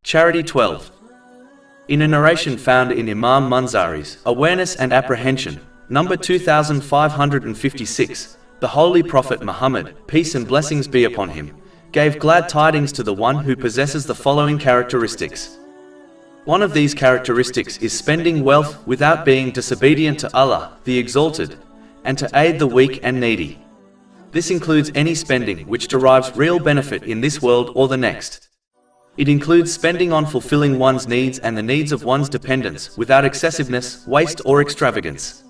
Charity 12. In a narration found in Imam Munzari's Awareness and Apprehension, number 2556, the Holy Prophet Muhammad, peace and blessings be upon him, gave glad tidings to the one who possesses the following characteristics. One of these characteristics is spending wealth without being disobedient to Allah, the Exalted, and to aid the weak and needy. This includes any spending which derives real benefit in this world or the next. It includes spending on fulfilling one's needs and the needs of one's dependents without excessiveness, waste or extravagance.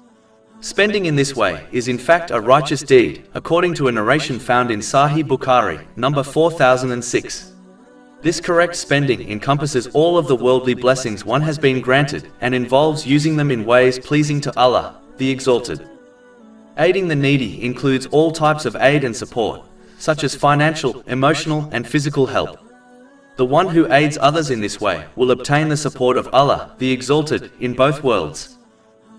Spending in this way is in fact a righteous deed, according to a narration found in Sahih Bukhari, number 4006. This correct spending encompasses all of the worldly blessings one has been granted and involves using them in ways pleasing to Allah, the Exalted. Aiding the needy includes all types of aid and support, such as financial, emotional, and physical help. The one who aids others in this way will obtain the support of Allah, the Exalted, in both worlds.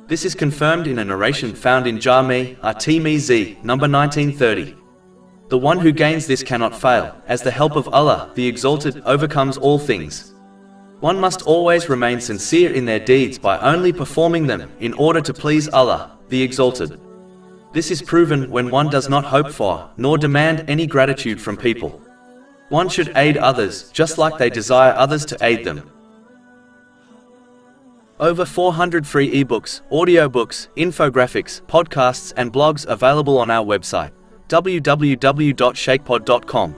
This is confirmed in a narration found in Jami' at-Tirmidhi, number 1930. The one who gains this cannot fail, as the help of Allah, the Exalted, overcomes all things. One must always remain sincere in their deeds by only performing them in order to please Allah, the Exalted. This is proven when one does not hope for, nor demand any gratitude from people. One should aid others just like they desire others to aid them. Over 400 free ebooks, audiobooks, infographics, podcasts and blogs available on our website, www.shakepod.com.